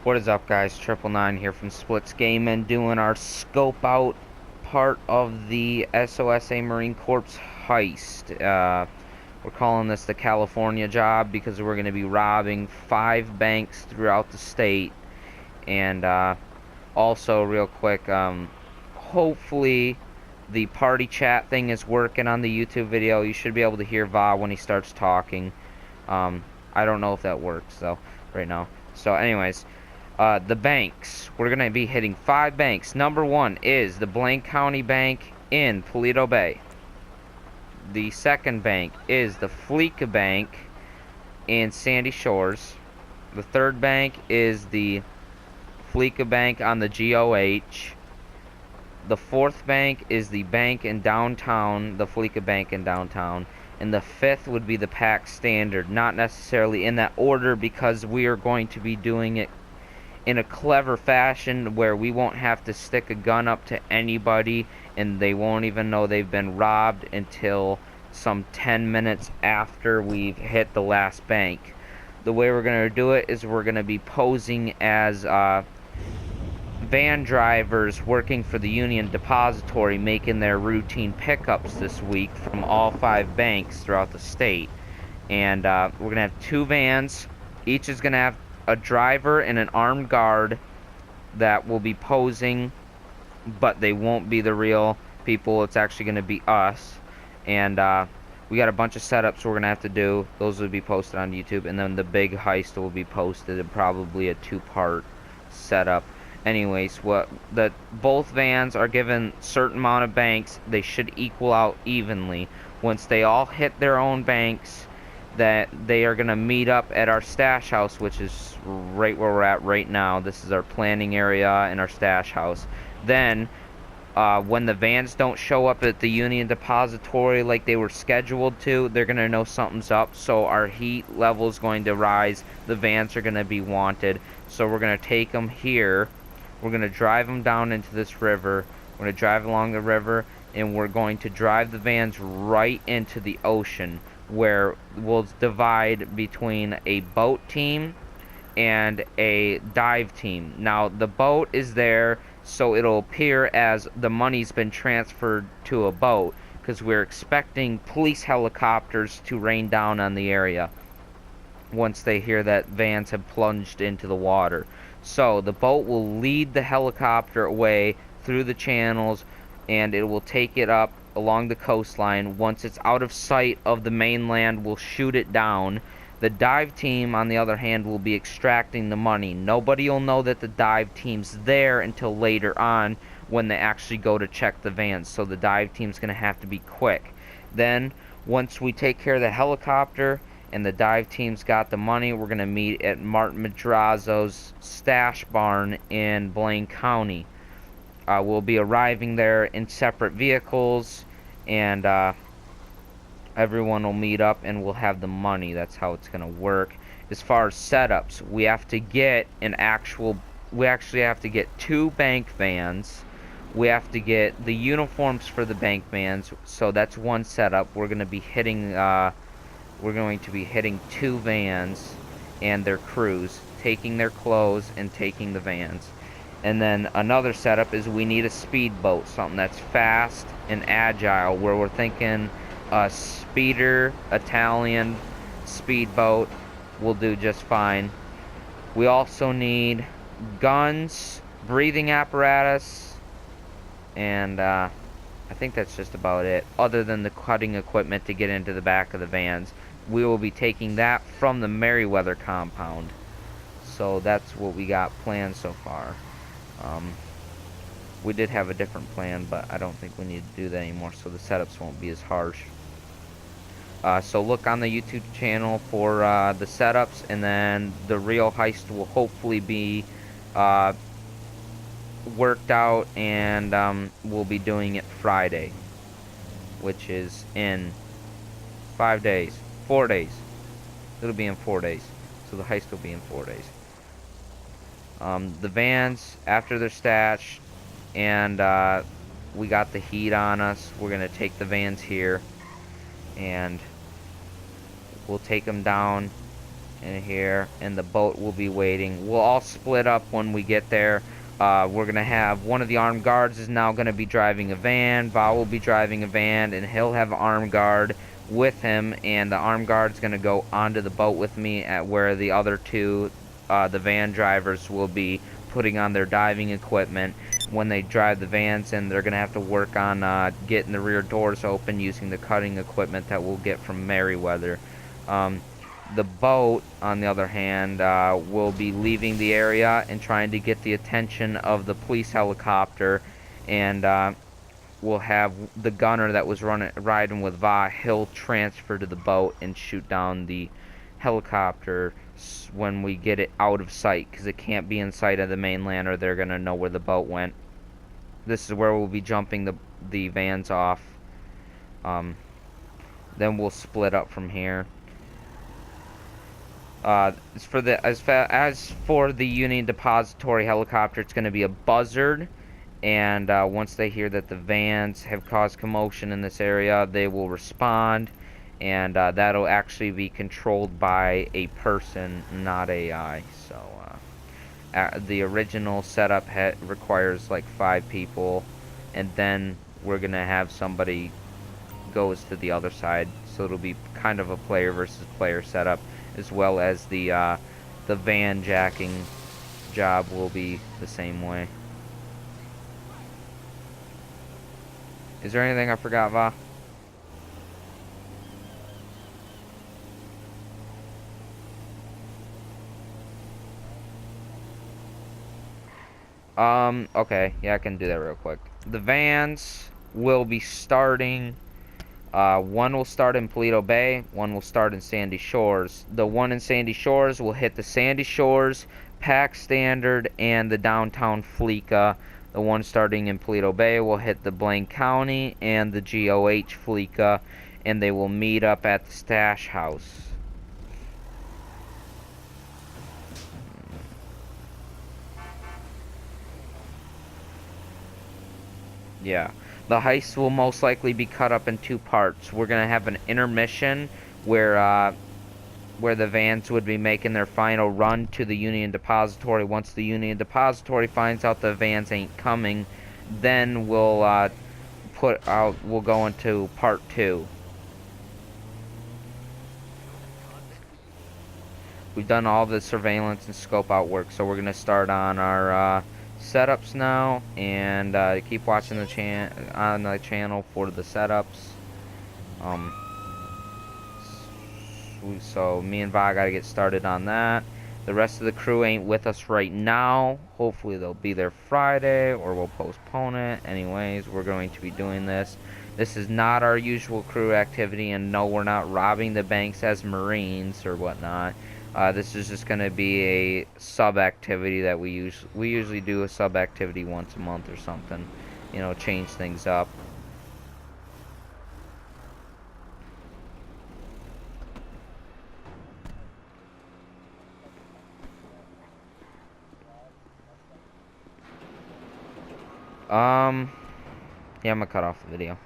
What is up, guys? 999 here from Splits Game and doing our scope out part of the SOSA Marine Corps heist. We're calling this the California job because we're going to be robbing 5 banks throughout the state. And also, real quick, hopefully the party chat thing is working on the YouTube video. You should be able to hear Va when he starts talking. I don't know if that works though right now. So anyways, the banks. We're going to be hitting 5 banks. Number 1 is the Blaine County Bank in Paleto Bay. The second bank is the Fleeca Bank in Sandy Shores. The third bank is the Fleeca Bank on the GOH. The fourth bank is the bank in downtown, the Fleeca Bank in downtown. And the fifth would be the Pack Standard. Not necessarily in that order because we are going to be doing it in a clever fashion where we won't have to stick a gun up to anybody and they won't even know they've been robbed until some 10 minutes after we've hit the last bank. The way we're going to do it is we're going to be posing as van drivers working for the Union Depository, making their routine pickups this week from all 5 banks throughout the state. And we're going to have 2 vans. Each is going to have a driver and an armed guard that will be posing, but they won't be the real people. It's actually going to be us. And we got a bunch of setups we're going to have to do. Those will be posted on YouTube. And then the big heist will be posted in probably a 2-part setup. Anyways, both vans are given certain amount of banks. They should equal out evenly. Once they all hit their own banks, that they are going to meet up at our stash house, which is right where we're at right now. This is our planning area and our stash house. Then when the vans don't show up at the Union Depository like they were scheduled to, they're going to know something's up, so our heat level is going to rise. The vans are going to be wanted, so we're going to take them here. We're going to drive them down into this river. We're going to drive along the river, and we're going to drive the vans right into the ocean, where we'll divide between a boat team and a dive team. Now, the boat is there, so it'll appear as the money's been transferred to a boat, because we're expecting police helicopters to rain down on the area once they hear that vans have plunged into the water. So the boat will lead the helicopter away through the channels, and it will take it up along the coastline. Once it's out of sight of the mainland, we'll shoot it down. The dive team, on the other hand, will be extracting the money. Nobody will know that the dive team's there until later on when they actually go to check the vans. So the dive team's going to have to be quick. Then, once we take care of the helicopter and the dive team's got the money, we're going to meet at Martin Madrazo's stash barn in Blaine County. We'll be arriving there in separate vehicles, and everyone will meet up and we'll have the money. That's how it's going to work. As far as setups, we actually have to get 2 bank vans. We have to get the uniforms for the bank vans, so that's one setup. We're going to be hitting 2 vans and their crews, taking their clothes and taking the vans. And then another setup is we need a speedboat, something that's fast and agile, where we're thinking a speeder Italian speedboat will do just fine. We also need guns, breathing apparatus, and I think that's just about it, other than the cutting equipment to get into the back of the vans. We will be taking that from the Merriweather compound. So that's what we got planned so far. We did have a different plan, but I don't think we need to do that anymore, so the setups won't be as harsh. So look on the YouTube channel for the setups, and then the real heist will hopefully be worked out, and we'll be doing it Friday, which is in 5 days. 4 days. It'll be in 4 days. So the heist will be in 4 days. The vans, after they're stashed, and we got the heat on us, we're going to take the vans here, and we'll take them down in here, and the boat will be waiting. We'll all split up when we get there. We're gonna have one of the armed guards is now gonna be driving a van. Va will be driving a van, and he'll have an armed guard with him, and the armed guard's gonna go onto the boat with me at where the other two, the van drivers, will be putting on their diving equipment. When they drive the vans in, they're gonna have to work on getting the rear doors open using the cutting equipment that we'll get from Merriweather. The boat, on the other hand, will be leaving the area and trying to get the attention of the police helicopter, and we'll have the gunner that was riding with Va. He'll transfer to the boat and shoot down the helicopter when we get it out of sight, because it can't be in sight of the mainland or they're gonna know where the boat went. This is where we'll be jumping the vans off. Then we'll split up from here. As for the Union Depository helicopter, it's going to be a buzzard, and once they hear that the vans have caused commotion in this area, they will respond, and that'll actually be controlled by a person, not AI. So the original setup requires like 5 people, and then we're going to have somebody goes to the other side, so it'll be kind of a player versus player setup, as well as the van jacking job will be the same way. Is there anything I forgot, Va? Okay, yeah, I can do that real quick. The vans will be starting. One will start in Paleto Bay, one will start in Sandy Shores. The one in Sandy Shores will hit the Sandy Shores, Pack Standard, and the downtown Fleeca. The one starting in Paleto Bay will hit the Blaine County and the GOH Fleeca, and they will meet up at the Stash House. Yeah. The heist will most likely be cut up in 2 parts. We're gonna have an intermission where the vans would be making their final run to the Union Depository. Once the Union Depository finds out the vans ain't coming, then we'll go into part 2. We've done all the surveillance and scope out work, so we're gonna start on our setups now, and keep watching the channel for the setups. So me and Va gotta get started on that. The rest of the crew ain't with us right now. Hopefully they'll be there Friday, or we'll postpone it. Anyways, we're going to be doing this. This is not our usual crew activity, and no, we're not robbing the banks as Marines or whatnot. This is just going to be a sub-activity that we usually do a sub-activity once a month or something. You know, change things up. Yeah, I'm gonna cut off the video.